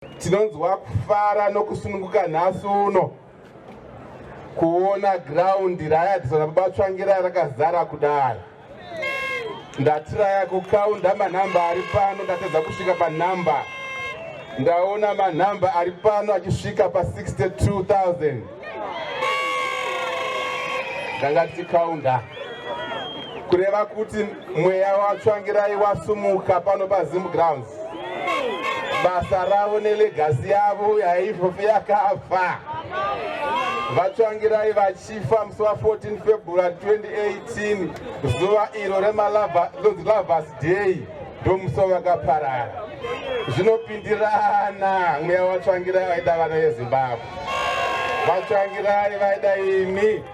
Tinonzwa kufara nokusununguka nhasi uno kuona ground rayadzona babatsvangira rakazara kudai. Ndatiraya kukaunda manhamba ari pano, ndatedza kusvika panhamba. Ndaona manhamba ari pano achisvika pa62,000. Ndanga tichikaunda kureva kuti mweya watsvangirai wasumuka pano paZim grounds. Basa ravo nelegasi yavo yaifofe yakafa. Vatsvangirai vachifa musi wa14 February 2018, zuva iro reMalovers Day, ndomusi wavakaparara. Zvinopindirana, mweya watsvangirai vaida vana veZimbabwe, vatsvangirai vaida imi.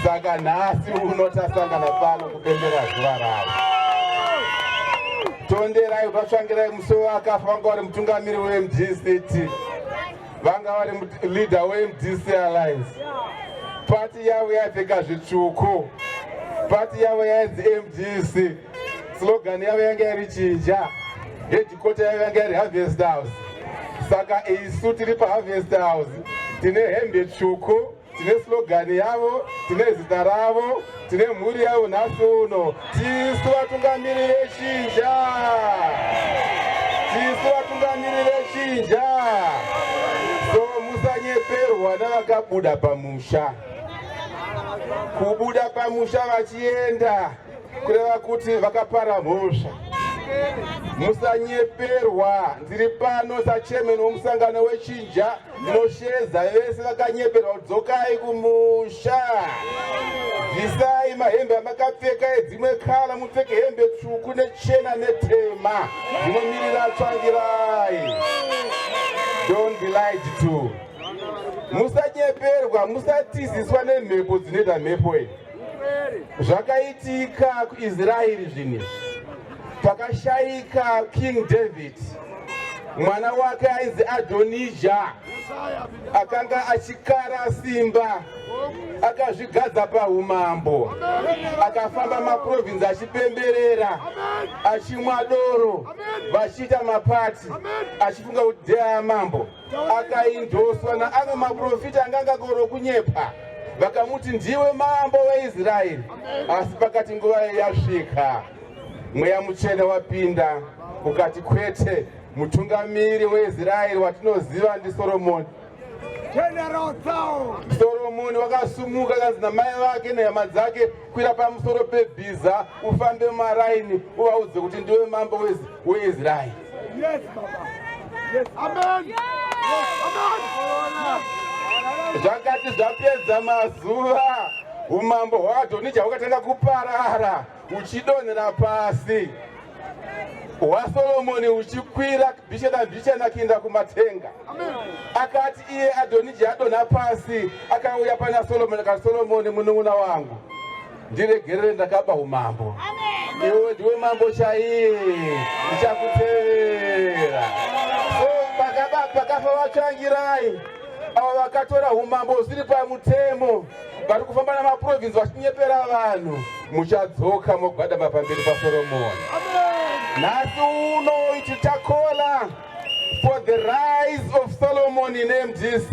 Saka nhasi uno tasangana pano kupembera zuva ravo. Tonderai vatsvangirai musi wakafa, vanga vari mutungamiri weMDC, vanga vari leader weMDC Alliance. Pati yavo yaipfeka zvitsvuku, pati yavo yainzi MDC, slogan yavo yanga iri chinja, headquarter yavo yanga iri Harvest House. Saka isu tiri paHarvest House tine hembe tsvuku, tine slogan yavo, tine zita ravo, tine mhuri yavo. Nhasi uno tisu vatungamiri vechinja, tisu vatungamiri vechinja. So musanyeperwa navakabuda pamusha. Kubuda pamusha vachienda kureva kuti vakapara mhosva. Musanyeperwa. Ndiri pano sachairman womusangano wechinja, ndinoshedza vese vakanyeperwa. Dzokai kumusha, bvisai mahembe amakapfeka edzimwe kala, mupfeke hembe tsvuku nechena netema zvinomirira tsvangirai. Don't be lied to. Musanyeperwa, musatiziswa nemhepo dzinoita mhepo iyi. Zvakaitika kuIsraeri zvinezvi. Pakashayika King David, mwana wake ainzi Adonijah, akanga achikara simba, akazvigadza paumambo, akafamba maprovinsi achipemberera, achimwa doro, vachiita mapati, achifunga kuti ndiye amambo. Akaindoswa naamwe maprofita anga angagoro kunyepa, vakamuti ndiwe mambo weIsraeri. Asi pakati nguva yasvika, mweya muchena wapinda ukati kwete, mutungamiri weIsraeri watinoziva ndiSoromoni. Soromoni wakasumuka akanzi namai vake nehama dzake, kwira pamusoro pebhiza ufambe maraini uvaudze kuti ndiwe mambo weIsraeri. Yes, Baba. Yes, amen. Yes, amen. Zvakati zvapedza mazuva, umambo hwaAdonijah hukatanga kuparara uchidonhera pasi, hwaSoromoni huchikwira mbichana kuenda kumatenga. Akati iye Adonijah adonha pasi, akauya pana Solomoni akati, Solomoni munun'una wangu, ndiregerere ndakaba umambo. Iwe ndiwe mambo chaiye, ndichakutevera. So pakafa vatsvangirai avo vakatora umambo usiri pamutemo, vari kufamba namaprovinsi vachinyepera vanhu, muchadzoka mogwadama pamberi paSoromoni. Nhasi uno tichakola for the rise of Solomon in MDC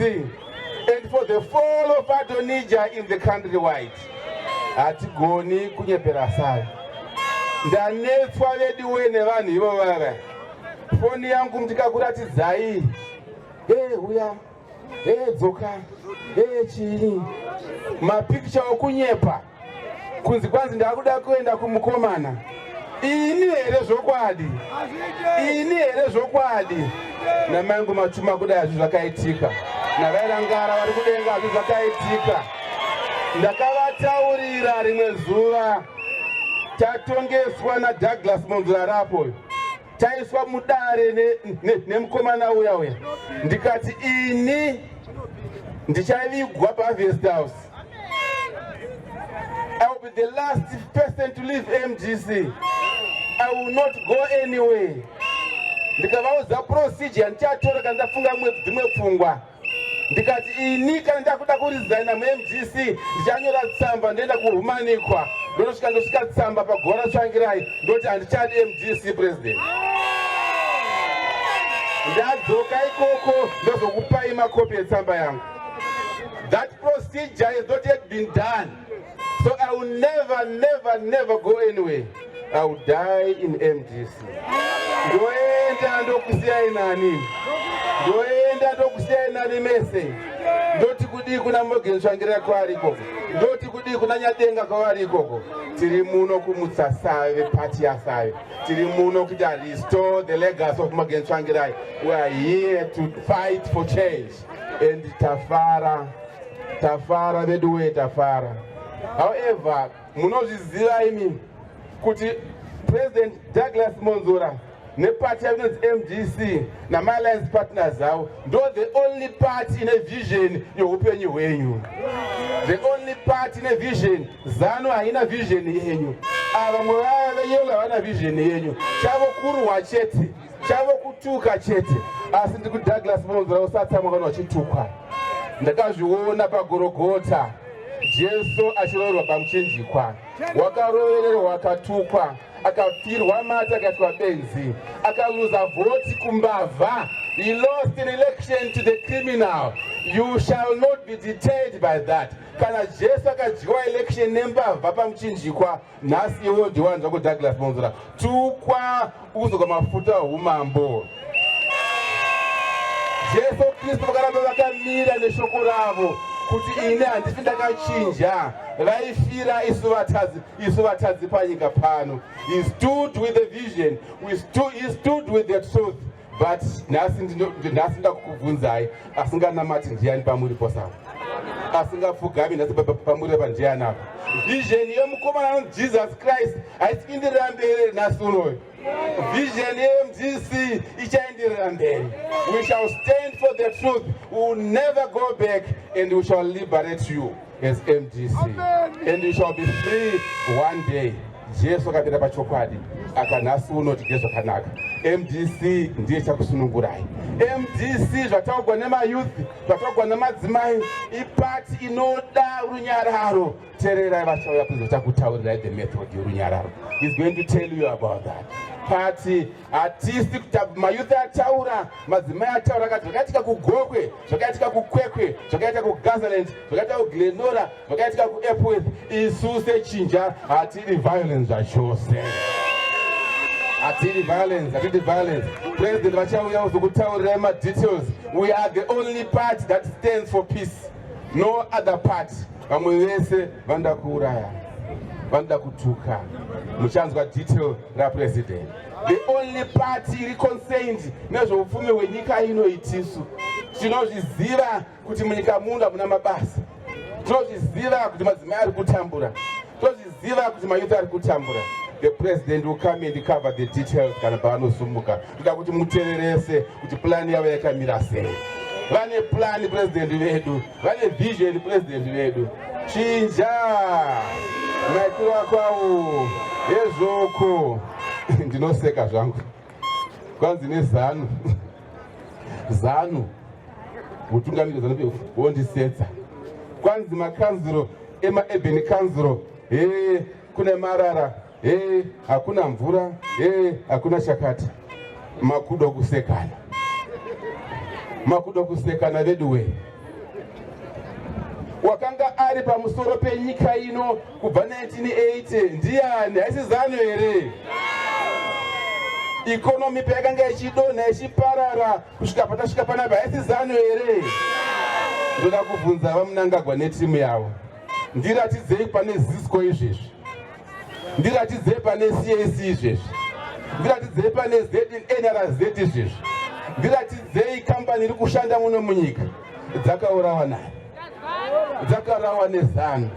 and for the fall of Adonijah in the countrywide. Hatigoni kunyepera sai. Ndanetswa vediwe nevanhu ivo vava. Foni yangu ndikakuratidzai. Uya. Dzoka. Chini. Mapicture okunyepa. Kunzi kwanzi ndakuda kuenda kumukomana. Ini here zvokwadi. Ini here zvokwadi. Namangu machuma kudai zvakaitika. Navairangara vari kudenga zvakaitika. Ndakavataurira rimwe zuva, tatongeswa naDouglas Monzura rapo, taiswa mudare nemukomana uya. Ndikati ini ndichavigwa paHarvest House. I will be the last person to leave MDC. I will not go anywhere. Ndikavaudza procedure ndichatora kana ndafunga mwedzi dzimwe pfungwa. Ndikati ini kana ndakuda kuresigna muMDC ndichanyora tsamba ndoenda kuhumanikwa, ndosvika tsamba pagora tsvangirai ndoti handichadi MDC president. ndadzoka ikoko ndozokupai makopi etsamba yangu. That procedure has not yet been done. So I will never go anywhere. I will die in MDC. Ndoenda ndokusiyai nani. Ndoenda ndokusiyai nani mese. Ndoti kudi kuna mogenzvangira kwari koko. Ndoti kudi kuna nyadenga kwari koko. Tiri muno kumutsa save party ya save. Tiri muno kuti restore the legacy of mogenzvangirai. We are here to fight for change. And tafara veduwe tafara. However, munozviziva imi kuti President Douglas Monzora neparty yavinonzi MDC nama-alliance partners avo ndo the only party ine vision youpenyu hwenyu. The only party ine vision. ZANU haina vision yenyu. Ava mwe vava yelo havana vision yenyu. Chavo kurwa chete, chavo kutuka chete. Asi ndi ku Douglas Monzora usatsamwa kana wachitukwa. Ndakazviona paGorogota. Jesu achirorwa pamuchinjikwa, wakarovererwa, wakatukwa, akafirwa mata, akaitwa benzi, akaluza voti kumbavha. He lost an election to the criminal. You shall not be deterred by that. Kana Jesu akadyiwa election nembavha pamuchinjikwa, nhasi iwe ndiwanzwa ku Douglas Monzora. Tukwa uzogwa mafuta humambo. Jesu Kristu vakaramba vakamira neshoko ravo. Kuti ine handifi ndakachinja, vaifira isu vatadzi panyika pano. He stood with the vision, he stood with the truth. But nhasi ndakukubvunzai, asinganamati ndiani pamuripo sawa? Asingapfugami nhasi pamuri pandiani apa? Vision yemukomana anonzi Jesus Christ haisiindirira mberi nhasi unoyu. Vision MDC ichaenderera mberi. We shall stand for the truth. We will never go back, and we shall liberate you as MDC. Amen. And you shall be free one day. Jesu akapinda pachokwadi akanhasi unoti ngezvakanaka. MDC ndiye chakusunungurai. MDC zvataugwa nemayouth, zvataugwa nemadzimai, ipati inoda runyararo. Tererai vachauya kuzokutaurirai the method yorunyararo. He's going to tell you about that. Party artistic mayouth ataura, madzimai ataura kati zvakaitika kuGokwe, zvakaitika kuKwekwe, zvakaitika kuGazaland, zvakaitika kuGlenora, zvakaitika kuEpworth. Isu sechinja hatidi violence zvachose. Hatidi violence. President vachauya kuzokutaurirai madetails. We are the only party that stands for peace. No other party. Vamwe vese vanda kuuraya, vanda kutuka. Muchanzwa detail rapresident. The only party reconciled nezvoupfumi hwenyika ino itisu. Tinozviziva kuti munyika muno hamuna mabasa. Tinozviziva kuti madzimai ari kutambura. Tinozviziva kuti mayouth ari kutambura. The president will come and cover the details kana paanosumuka. Kuda kuti muteererese kuti plan yavo yakamira sei. Vane plan president vedu, vane vision president vedu. Chinja maitiro akwawo ezvoko. Ndinoseka zvangu. Kwanzi nezanu. ZANU mutungamiri ZANU wondisetsa. Kwanzi makanzuro ema-urban council, kune marara, hakuna mvura, hakuna chakati. Makudo kusekana veduwe. Wakanga ari pamusoro penyika ino kubva 1980 ndiani? Haisi ZANU here? Economy payakanga ichidonha ichiparara kusvika patasvika panapa, haisi ZANU here? Ndoda kubvunza vamunangagwa netimu yavo, ndiratidzei pane ZISCO izvezvi, ndiratidzei pane CAC izvezvi, ndiratidzei pane NRZ izvezvi, ndiratidzei kambani iri kushanda muno munyika dzakaurawa nayo, dzakarawa neZANU.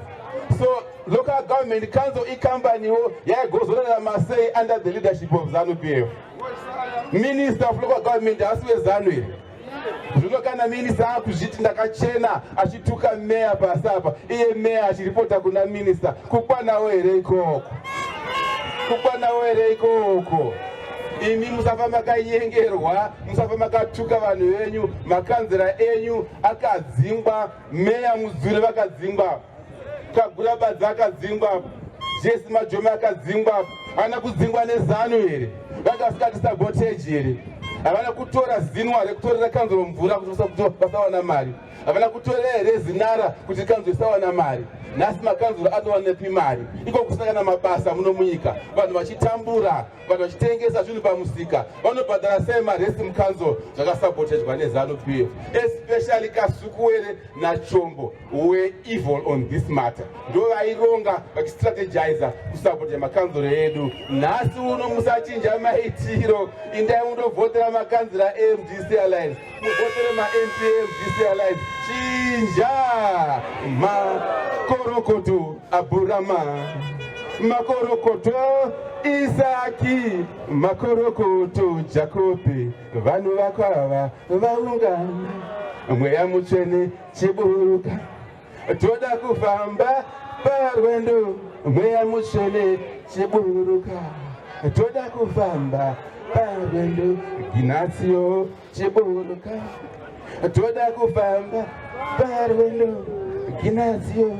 So local government council ikambaniwo yaigozorera masei under the leadership of ZANU-PF. Minister of local government haasi weZANU here. Zvino kana minister akuzviti ndakachena achituka meya pasi apa, iye meya achiripota kuna minister, kukwanawo here ikoko? Kukwanawo here ikoko? Imi musafa makayengerwa, musafa makatuka vanhu venyu, makanzera enyu akadzingwa, meya muzvure vakadzingwa, Kagura Badza akadzingwa, Jesse Majoma akadzingwa, ana kudzingwa neZANU here, vakasvika sabotage here. havana kutora zinwa rekutorera kanzuro mvura kuti vasawana mari, havana kutorera here zinara kuti kanzuro isawana mari. Nhasi makanzuro anowanepi mari? Iko kusangana mabasa muno munyika, vanhu vachitambura, vanhu vachitengesa zvinhu pamusika, vanobhadhara sei maresi mukanzuro? Zvakasabotedzwa neZANU-PF, especially Kasukuwere naChombo were evil on this matter. Ndo vaironga vachistrategiza kusapota makanzuro edu. Nhasi uno musachinja maitiro, indai mundovhotera makanzuro MDC Alliance, muvhotere ma-MP MDC Alliance. Chinja makorokoto Aburama, makorokoto Isaki, makorokoto Jacobi, vanhu vakwava vaungana, mweya mutsvene chiburuka, toda kufamba parwendo, mweya mutsvene chiburuka, toda kufamba parwendo, Ginasio chiburuka, toda kufamba parwendo, Ginasio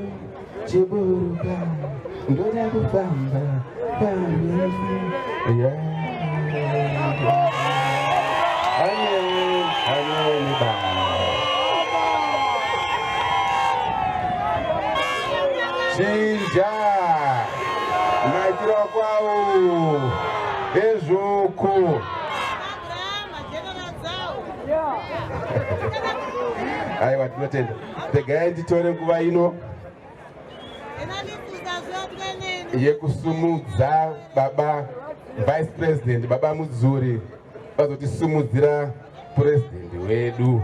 chiburuka, toda kufamba parwendo. Amen, amen, chinja maitiro kwawo ezvoko. Aiwa, tinotenda. Tegai nditore nguva ino yekusumudza baba vice president, baba Mudzuri, vazotisimudzira president wedu.